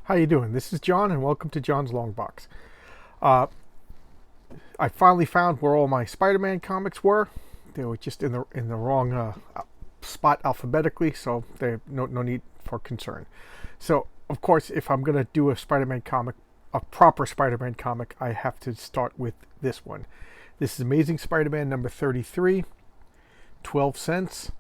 How you doing? This is John, and welcome to John's Long Box. Uh, I finally found where all my Spider-Man comics were. They were just in the wrong spot alphabetically, so there's no need for concern. So, of course, if I'm gonna do a Spider-Man comic, a proper Spider-Man comic, I have to start with this one. This is Amazing Spider-Man number 33, 12 cents.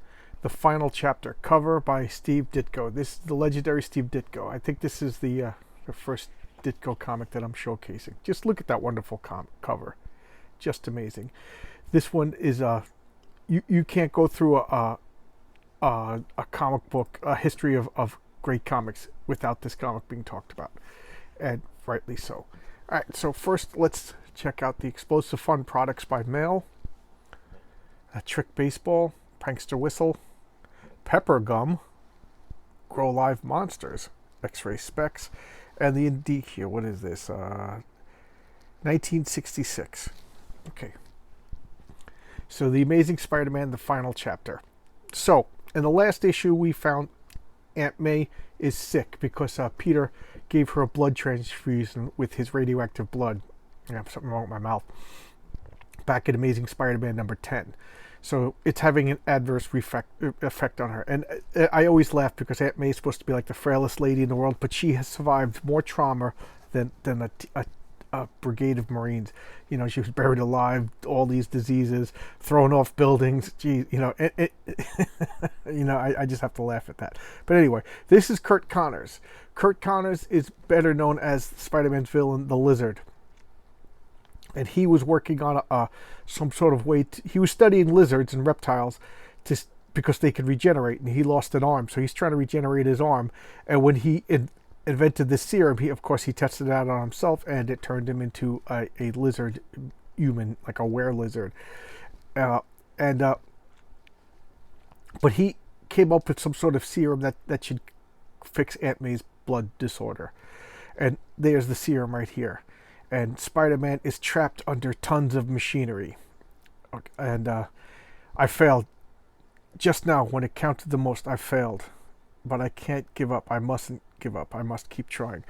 The final chapter, cover by Steve Ditko. This is the legendary Steve Ditko. I think this is the first Ditko comic that I'm showcasing. Just look at that wonderful cover, just amazing. This one is you can't go through a comic book, a history of great comics without this comic being talked about, and rightly so. All right, so first let's check out the Explosive Fun products by mail. A Trick Baseball, Prankster Whistle, Pepper Gum, Grow Live Monsters, X-Ray Specs, and the Indie here. What is this? 1966. Okay. So the Amazing Spider-Man, the final chapter. So in the last issue, we found Aunt May is sick because Peter gave her a blood transfusion with his radioactive blood. I have something wrong with my mouth. Back in Amazing Spider-Man number 10. So it's having an adverse effect on her. And I always laugh because Aunt May is supposed to be like the frailest lady in the world, but she has survived more trauma than a brigade of Marines. You know, she was buried alive, all these diseases, thrown off buildings. Gee, you know, I just have to laugh at that. But anyway, this is Curt Connors. Curt Connors is better known as Spider-Man's villain, the Lizard. And he was working on some sort of way. He was studying lizards and reptiles because they could regenerate, and he lost an arm, so he's trying to regenerate his arm. And when he invented this serum, he tested it out on himself, and it turned him into a lizard human, like a were-lizard. But he came up with some sort of serum that should fix Aunt May's blood disorder. And there's the serum right here. And Spider-Man is trapped under tons of machinery. And I failed. Just now, when it counted the most, I failed. But I can't give up. I mustn't give up. I must keep trying.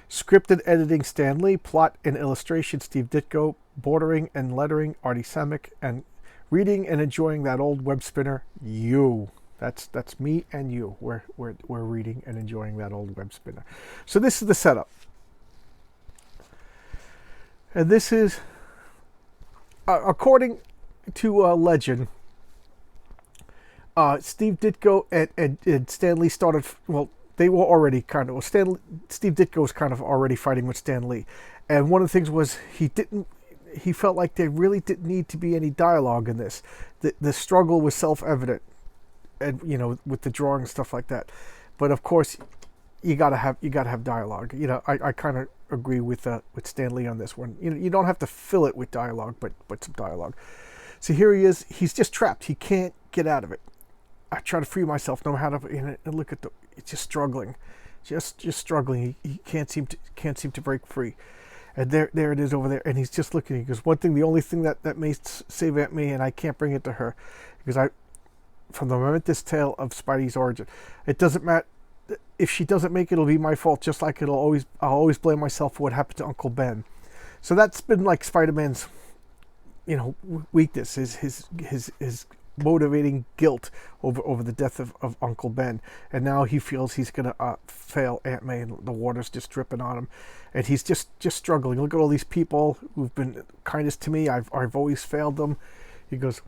Scripted editing, Stan Lee. Plot and illustration, Steve Ditko. Bordering and lettering, Artie Semick. And reading and enjoying that old web spinner, you. That's me and you. We're reading and enjoying that old web spinner. So this is the setup. And this is, according to legend, Steve Ditko and Stan Lee started, well, they were already kind of, Steve Ditko was kind of already fighting with Stan Lee. And one of the things was he felt like there really didn't need to be any dialogue in this. The struggle was self-evident, and, you know, with the drawing and stuff like that. But of course, you gotta have dialogue. You know, I kind of agree with Stan Lee on this one. You don't have to fill it with dialogue, but some dialogue. So here he is. He's just trapped. He can't get out of it. I try to free myself, no matter how to. And look at it's just struggling, just struggling. He can't seem to break free. And there it is over there. And he's just looking. He goes, the only thing that may save Aunt May, and I can't bring it to her, because from the momentous tale of Spidey's origin, it doesn't matter. If she doesn't make it, it'll be my fault. Just like I'll always blame myself for what happened to Uncle Ben. So that's been like Spider-Man's, weakness, his motivating guilt over the death of Uncle Ben. And now he feels he's gonna fail Aunt May, and the water's just dripping on him, and he's just struggling. Look at all these people who've been kindest to me. I've always failed them. He goes,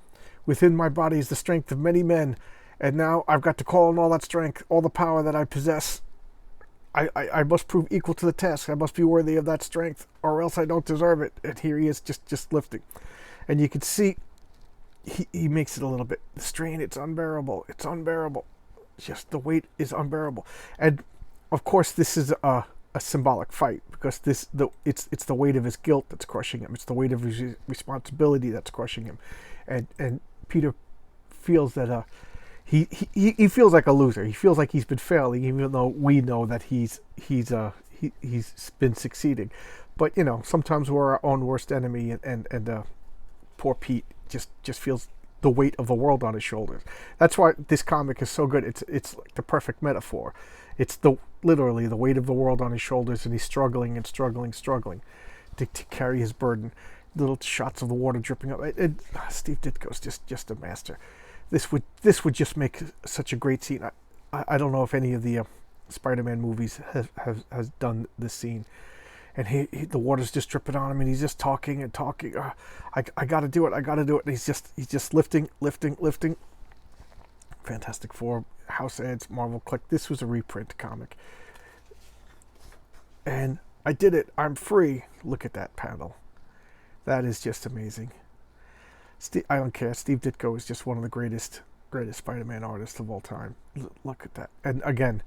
within my body is the strength of many men. And now I've got to call on all that strength, all the power that I possess. I must prove equal to the task. I must be worthy of that strength, or else I don't deserve it. And here he is, just lifting. And you can see he makes it a little bit. The strain, it's unbearable. It's unbearable. Just the weight is unbearable. And of course, this is a symbolic fight, because it's the weight of his guilt that's crushing him. It's the weight of his responsibility that's crushing him. And Peter feels that He feels like a loser. He feels like he's been failing, even though we know that he's been succeeding. But sometimes we're our own worst enemy, and poor Pete just feels the weight of the world on his shoulders. That's why this comic is so good. It's like the perfect metaphor. It's literally the weight of the world on his shoulders, and he's struggling and struggling to carry his burden. Little shots of the water dripping up. Steve Ditko's just a master. This would just make such a great scene. I don't know if any of the Spider-Man movies has done this scene. And the water's just dripping on him, and he's just talking and talking. I got to do it. And he's just lifting. Fantastic Four, House Ads, Marvel Click. This was a reprint comic, and I did it. I'm free. Look at that panel. That is just amazing. I don't care. Steve Ditko is just one of the greatest Spider-Man artists of all time. Look at that. And again,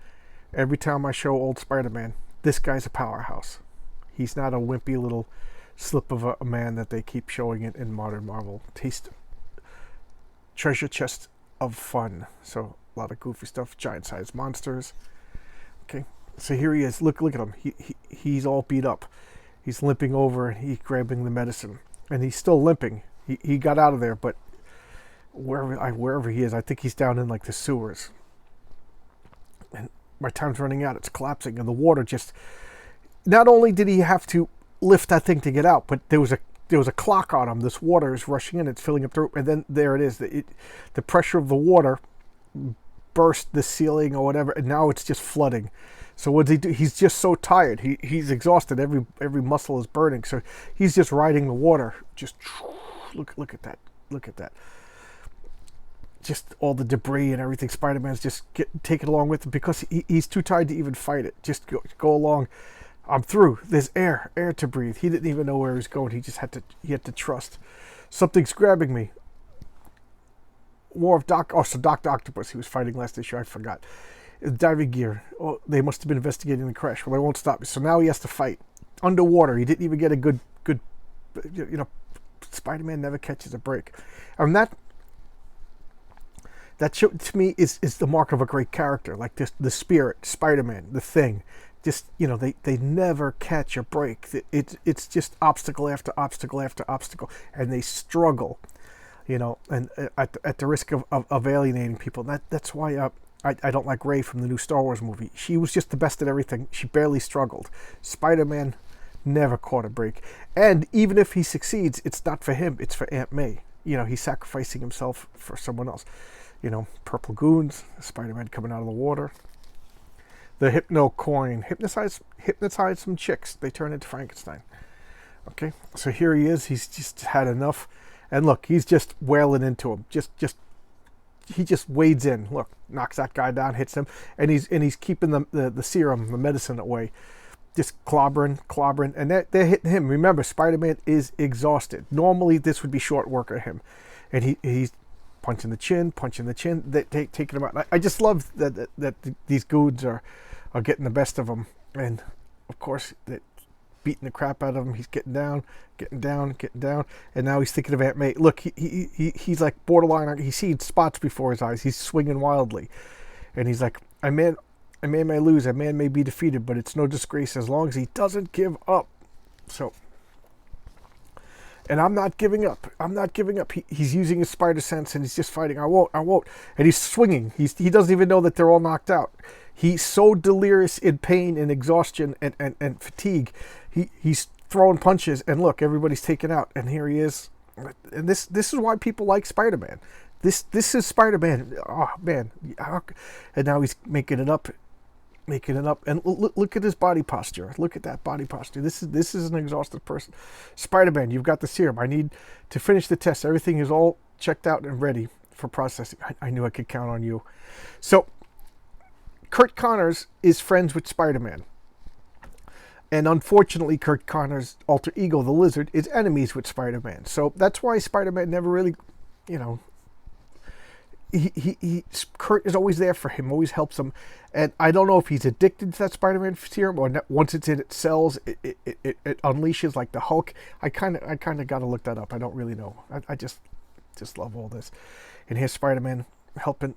every time I show old Spider-Man, this guy's a powerhouse. He's not a wimpy little slip of a man that they keep showing it in modern Marvel. Treasure chest of fun. So a lot of goofy stuff. Giant-sized monsters. Okay, so here he is. Look at him. He's all beat up. He's limping over, and he's grabbing the medicine, and he's still limping. He got out of there, but wherever he is, I think he's down in like the sewers. And my time's running out. It's collapsing, and the water just. Not only did he have to lift that thing to get out, but there was a clock on him. This water is rushing in, it's filling up the room, and then there it is. The pressure of the water burst the ceiling or whatever, and now it's just flooding. So what does he do? He's just so tired. He's exhausted. Every muscle is burning. So he's just riding the water. Just look at that. Look at that. Just all the debris and everything. Spider-Man's just taking along with him because he's too tired to even fight it. Just go along. I'm through. There's air to breathe. He didn't even know where he was going. He had to trust. Something's grabbing me. War of Doc Octopus. He was fighting last issue. I forgot. Diving gear. Oh, they must have been investigating the crash. Well, they won't stop me. So now he has to fight underwater. He didn't even get a good. Spider-Man never catches a break, and that show, to me is the mark of a great character. Like this, the Spirit, Spider-Man, the Thing. Just, they never catch a break. It's just obstacle after obstacle after obstacle, and they struggle, and at the risk of alienating people. That's why I don't like Rey from the new Star Wars movie. She was just the best at everything. She barely struggled. Spider-Man never caught a break, and even if he succeeds, it's not for him. It's for Aunt May. He's sacrificing himself for someone else. Purple goons, Spider-Man coming out of the water. The hypno coin, hypnotize some chicks. They turn into Frankenstein. Okay, so here he is. He's just had enough, and look, he's just wailing into him. He just wades in. Look, knocks that guy down, hits him, and he's keeping the serum, the medicine away. Just clobbering, and they're hitting him. Remember, Spider-Man is exhausted. Normally, this would be short work of him, and he's punching the chin. They taking him out. I just love that these goons are getting the best of him, and of course that beating the crap out of him. He's getting down, and now he's thinking of Aunt May. Look, he's like borderline. He's seeing spots before his eyes. He's swinging wildly, and he's like, a man may lose, a man may be defeated, but it's no disgrace as long as he doesn't give up. So. And I'm not giving up. He's using his spider sense, and he's just fighting. I won't. And he's swinging. He doesn't even know that they're all knocked out. He's so delirious in pain and exhaustion and fatigue. He's throwing punches, and look, everybody's taken out. And here he is. And this is why people like Spider-Man. This is Spider-Man. Oh, man. And now he's making it up. And look at his body posture. Look at that body posture. This is an exhausted person. Spider-Man, you've got the serum. I need to finish the test. Everything is all checked out and ready for processing. I knew I could count on you. So, Kurt Connors is friends with Spider-Man. And unfortunately, Kurt Connors' alter ego, the Lizard, is enemies with Spider-Man. So that's why Spider-Man never really, Kurt is always there for him, always helps him, and I don't know if he's addicted to that Spider-Man serum or once it's in its cells, it unleashes like the Hulk. I kind of got to look that up. I don't really know. I just love all this, and here's Spider-Man helping.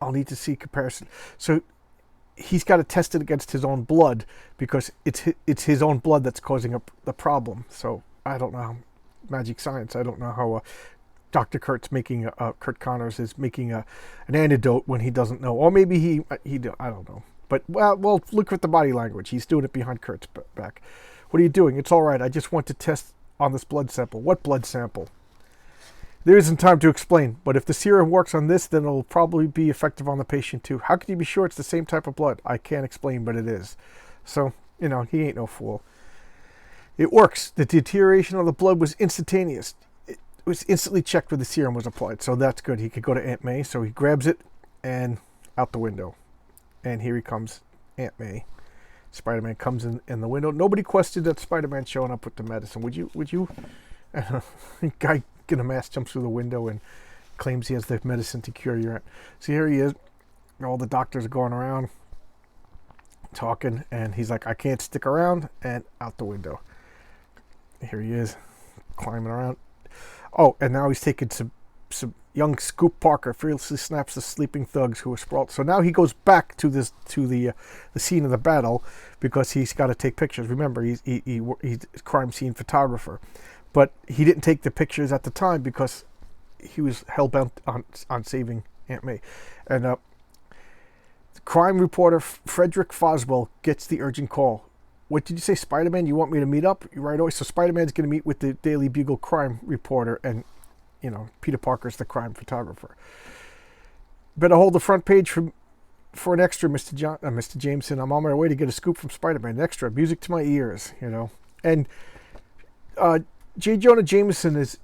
I'll need to see comparison. So he's got to test it against his own blood because it's his own blood that's causing the problem. So I don't know how magic science. I don't know how. Dr. Kurt Connors is making an antidote when he doesn't know, or maybe he I don't know. But well, look at the body language. He's doing it behind Kurt's back. What are you doing? It's all right. I just want to test on this blood sample. What blood sample? There isn't time to explain, but if the serum works on this, then it'll probably be effective on the patient too. How can you be sure it's the same type of blood? I can't explain, but it is. So, he ain't no fool. It works. The deterioration of the blood was instantaneous. It was instantly checked when the serum was applied, so that's good. He could go to Aunt May, so he grabs it and out the window. And here he comes, Aunt May. Spider-Man comes in the window. Nobody questioned that Spider-Man showing up with the medicine. Would you? Guy in a mask jumps through the window and claims he has the medicine to cure your aunt. So here he is. All the doctors are going around talking, and he's like, I can't stick around, and out the window. Here he is, climbing around. Oh, and now he's taking some young Scoop Parker fearlessly snaps the sleeping thugs who are sprawled. So now he goes back to the scene of the battle because he's got to take pictures. Remember, he's a crime scene photographer, but he didn't take the pictures at the time because he was hell-bent on saving Aunt May. And the crime reporter Frederick Foswell gets the urgent call. What did you say, Spider-Man? You want me to meet up right away? So Spider-Man's going to meet with the Daily Bugle crime reporter, and Peter Parker's the crime photographer. Better hold the front page for an extra, Mr. Jameson. I'm on my way to get a scoop from Spider-Man. An extra, music to my ears, And J. Jonah Jameson is,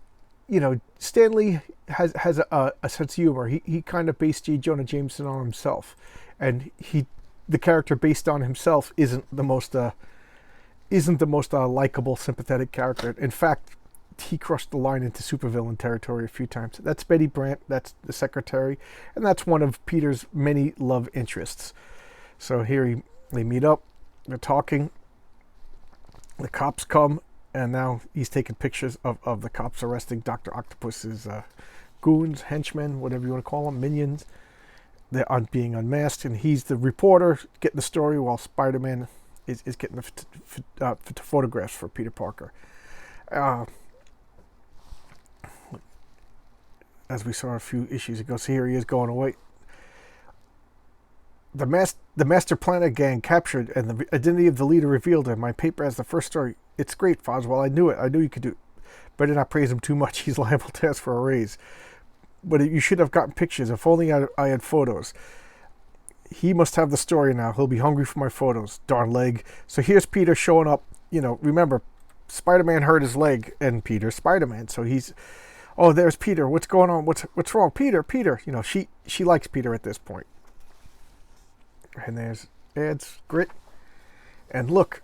Stan Lee has a sense of humor. He kind of based J. Jonah Jameson on himself, and the character based on himself isn't the most likable, sympathetic character. In fact, he crossed the line into supervillain territory a few times. That's Betty Brant, that's the secretary, and that's one of Peter's many love interests. So here they meet up, they're talking, the cops come, and now he's taking pictures of the cops arresting Dr. Octopus's goons, henchmen, whatever you want to call them, minions. They're being unmasked, and he's the reporter getting the story while Spider-Man is getting the photographs for Peter Parker. As we saw a few issues ago, so here he is going away. The Master Planet gang captured, and the identity of the leader revealed in my paper as the first story. It's great, Foswell. I knew it. I knew you could do it. Better not praise him too much. He's liable to ask for a raise. But you should have gotten pictures. If only I had photos. He must have the story now. He'll be hungry for my photos. Darn leg. So here's Peter showing up. Remember, Spider-Man hurt his leg, and Peter's Spider-Man. So he's... Oh, there's Peter. What's going on? What's wrong? Peter. She likes Peter at this point. And there's Ed's Grit. And look,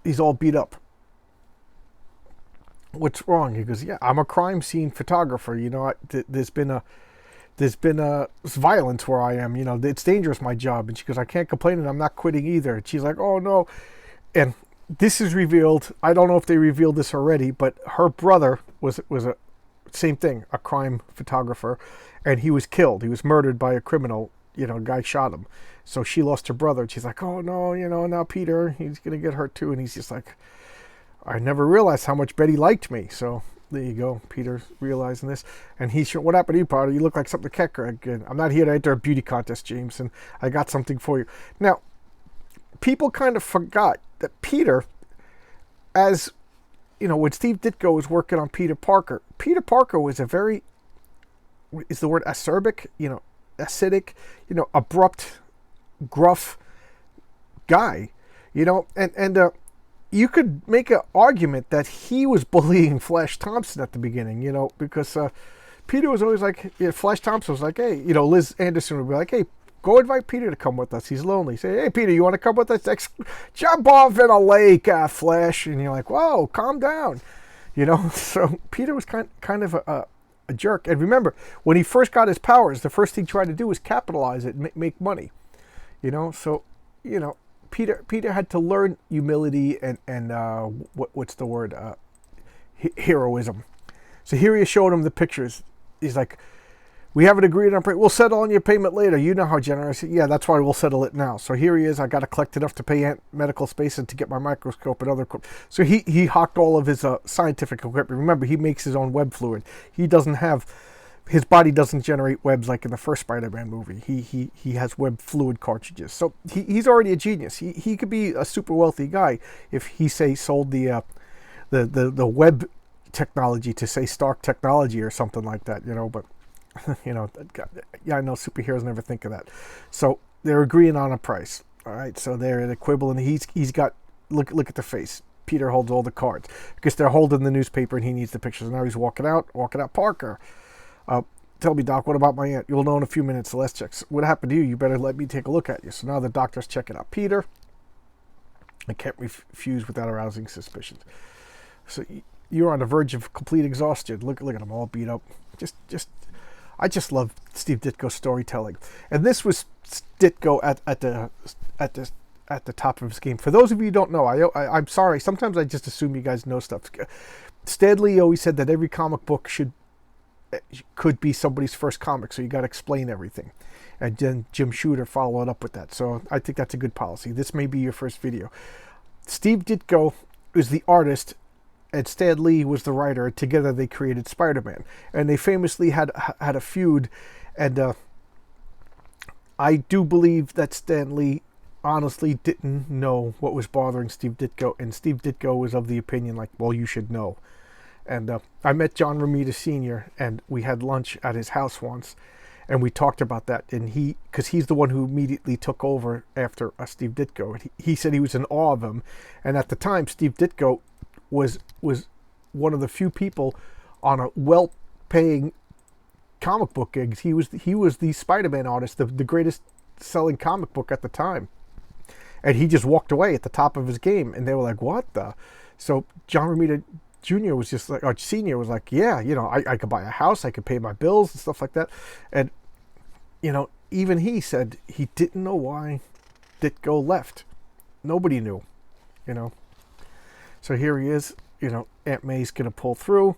he's all beat up. What's wrong? He goes, yeah, I'm a crime scene photographer. There's been violence where I am. It's dangerous, my job. And she goes, I can't complain, and I'm not quitting either. And she's like, oh no. And this is revealed. I don't know if they revealed this already, but her brother was a same thing, a crime photographer, and he was killed. He was murdered by a criminal. A guy shot him. So she lost her brother, and she's like, oh no, now Peter, he's gonna get hurt too. And he's just like, I never realized how much Betty liked me. So there you go, Peter realizing this. And what happened to you, Potter? You look like something to cat again. I'm not here to enter a beauty contest, James, and I got something for you. Now, people kind of forgot that Peter, as when Steve Ditko was working on Peter Parker was a very, is the word acerbic, acidic, abrupt, gruff guy, and you could make an argument that he was bullying Flash Thompson at the beginning, because Peter was always like, Flash Thompson was like, hey, Liz Anderson would be like, hey, go invite Peter to come with us. He's lonely. Say, hey, Peter, you want to come with us? Jump off in a lake, Flash. And you're like, whoa, calm down. So Peter was kind of a jerk. And remember, when he first got his powers, the first thing he tried to do was capitalize it and make money. So, Peter had to learn humility and what's the word? Heroism. So here he showed him the pictures. He's like, We haven't agreed on. We'll settle on your payment later. You know how generous. Yeah, that's why we'll settle it now. So here he is. I got to collect enough to pay Ant Medical Space and to get my microscope and other equipment. So he hocked all of his scientific equipment. Remember, he makes his own web fluid. He doesn't have. His body doesn't generate webs like in the first Spider-Man movie. He has web fluid cartridges. So he's already a genius. He could be a super wealthy guy if he sold the web technology to say Stark Technology or something like that. But. Yeah, I know superheroes never think of that. So they're agreeing on a price. All right, so they're at a quibble, and he's got look at the face. Peter holds all the cards because they're holding the newspaper, and he needs the pictures. And now he's walking out. Parker, tell me, Doc, what about my aunt? You'll know in a few minutes. Let's check. What happened to you? You better let me take a look at you. So now the doctor's checking out Peter. I can't refuse without arousing suspicions. So you're on the verge of complete exhaustion. Look at him all beat up. I just love Steve Ditko's storytelling, and this was Ditko at the top of his game. For those of you who don't know, I'm sorry. Sometimes I just assume you guys know stuff. Stan Lee always said that every comic book could be somebody's first comic, so you got to explain everything. And then Jim Shooter followed up with that. So I think that's a good policy. This may be your first video. Steve Ditko is the artist, and Stan Lee was the writer. Together they created Spider-Man, and they famously had a feud. And I do believe that Stan Lee honestly didn't know what was bothering Steve Ditko, and Steve Ditko was of the opinion like, well, you should know. And I met John Romita Sr., and we had lunch at his house once, and we talked about that. And because he's the one who immediately took over after Steve Ditko, and he said he was in awe of him. And at the time, Steve Ditko was one of the few people on a well-paying comic book gigs. He was the Spider-Man artist, the greatest selling comic book at the time, and he just walked away at the top of his game. And they were like, "What the?" So John Romita Jr. was just like, or Senior was like, "Yeah, I could buy a house, I could pay my bills and stuff like that." And even he said he didn't know why Ditko left. Nobody knew, So here he is, Aunt May's going to pull through.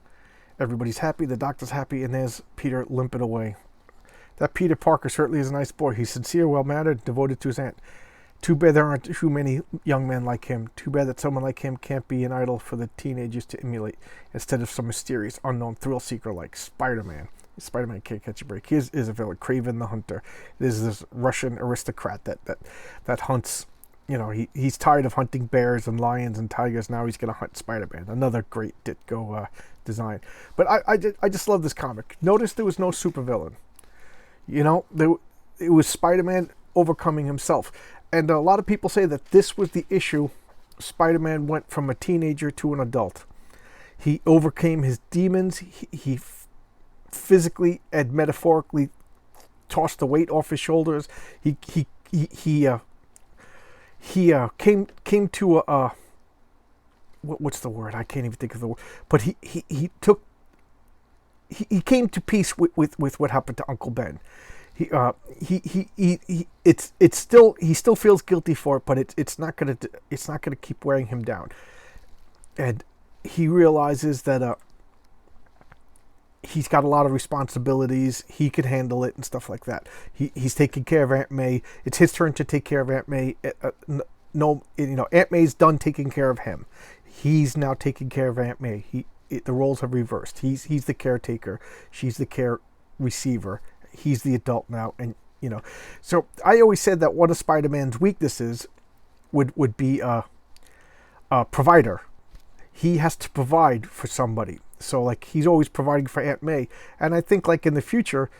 Everybody's happy. The doctor's happy. And there's Peter limping away. That Peter Parker certainly is a nice boy. He's sincere, well-mannered, devoted to his aunt. Too bad there aren't too many young men like him. Too bad that someone like him can't be an idol for the teenagers to emulate instead of some mysterious, unknown thrill seeker like Spider-Man. Spider-Man can't catch a break. He is a villain, Kraven the Hunter. There's this Russian aristocrat that hunts. He's tired of hunting bears and lions and tigers. Now he's going to hunt Spider-Man. Another great Ditko design. But I just love this comic. Notice there was no supervillain. It was Spider-Man overcoming himself. And a lot of people say that this was the issue. Spider-Man went from a teenager to an adult. He overcame his demons. He physically and metaphorically tossed the weight off his shoulders. He came to a what's the word? I can't even think of the word. But he came to peace with what happened to Uncle Ben. He still feels guilty for it, but it's not gonna keep wearing him down. And he realizes that he's got a lot of responsibilities. He can handle it and stuff like that. He's taking care of Aunt May. It's his turn to take care of Aunt May. Aunt May's done taking care of him. He's now taking care of Aunt May. The roles have reversed. He's the caretaker. She's the care receiver. He's the adult now, and So I always said that one of Spider-Man's weaknesses would be a provider. He has to provide for somebody. So like he's always providing for Aunt May, and I think like in the future,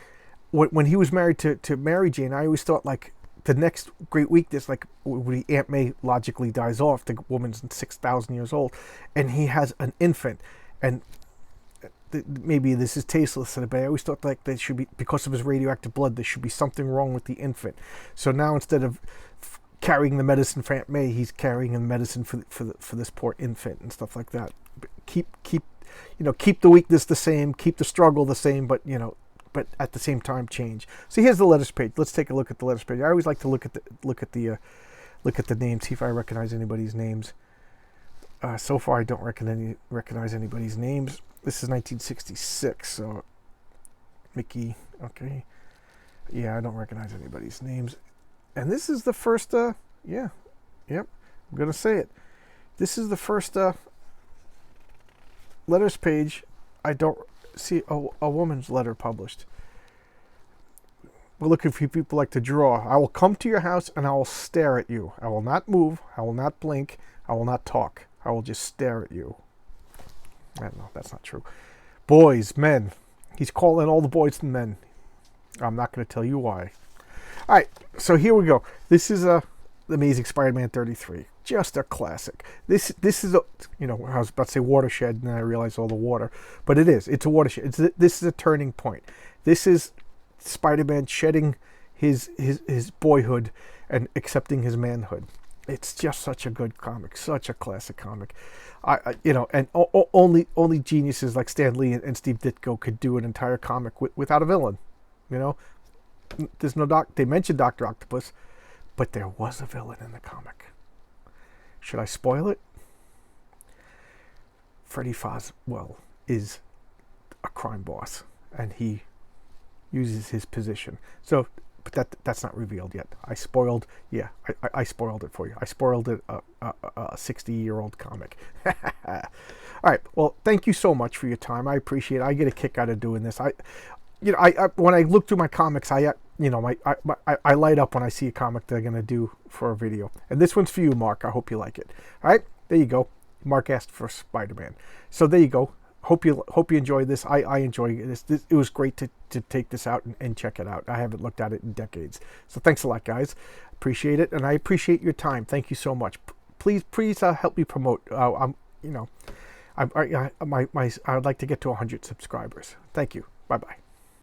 when he was married to Mary Jane, I always thought like the next great weakness, like when Aunt May logically dies off, the woman's 6,000 years old, and he has an infant, and maybe this is tasteless, but I always thought like there should be, because of his radioactive blood, there should be something wrong with the infant. So now instead of carrying the medicine for Aunt May, he's carrying the medicine for this poor infant and stuff like that. Keep the weakness the same, keep the struggle the same, but at the same time change. So here's the letters page. Let's take a look at the letters page. I always like to look at the names, see if I recognize anybody's names. So far, I don't recognize anybody's names. This is 1966, so Mickey. Okay. Yeah, I don't recognize anybody's names. And this is the first, yeah, yep, I'm going to say it. This is the first letters page I don't see a woman's letter published. We're looking for people who like to draw. I will come to your house and I will stare at you. I will not move. I will not blink. I will not talk. I will just stare at you. I don't know. That's not true. Boys, men. He's calling all the boys and men. I'm not going to tell you why. All right. So here we go. This is Amazing Spider-Man 33. Just a classic. This is a, I was about to say watershed, and then I realized all the water, but it is. It's a watershed. This is a turning point. This is Spider-Man shedding his boyhood and accepting his manhood. It's just such a good comic, such a classic comic. Only geniuses like Stan Lee and Steve Ditko could do an entire comic without a villain. There's no They mentioned Dr. Octopus, but there was a villain in the comic. Should I spoil it? Freddy Fazbear is a crime boss, and he uses his position. So, but that's not revealed yet. I spoiled it for you. I spoiled it a 60-year-old comic. All right. Well, thank you so much for your time. I appreciate it. I get a kick out of doing this. When I look through my comics, I light up when I see a comic they're gonna do for a video. And this one's for you, Mark. I hope you like it. All right, there you go. Mark asked for Spider-Man. So there you go. Hope you enjoyed this. I enjoyed this. It was great to take this out and check it out. I haven't looked at it in decades. So thanks a lot, guys. Appreciate it, and I appreciate your time. Thank you so much. Please help me promote. I'd like to get to 100 subscribers. Thank you. Bye bye.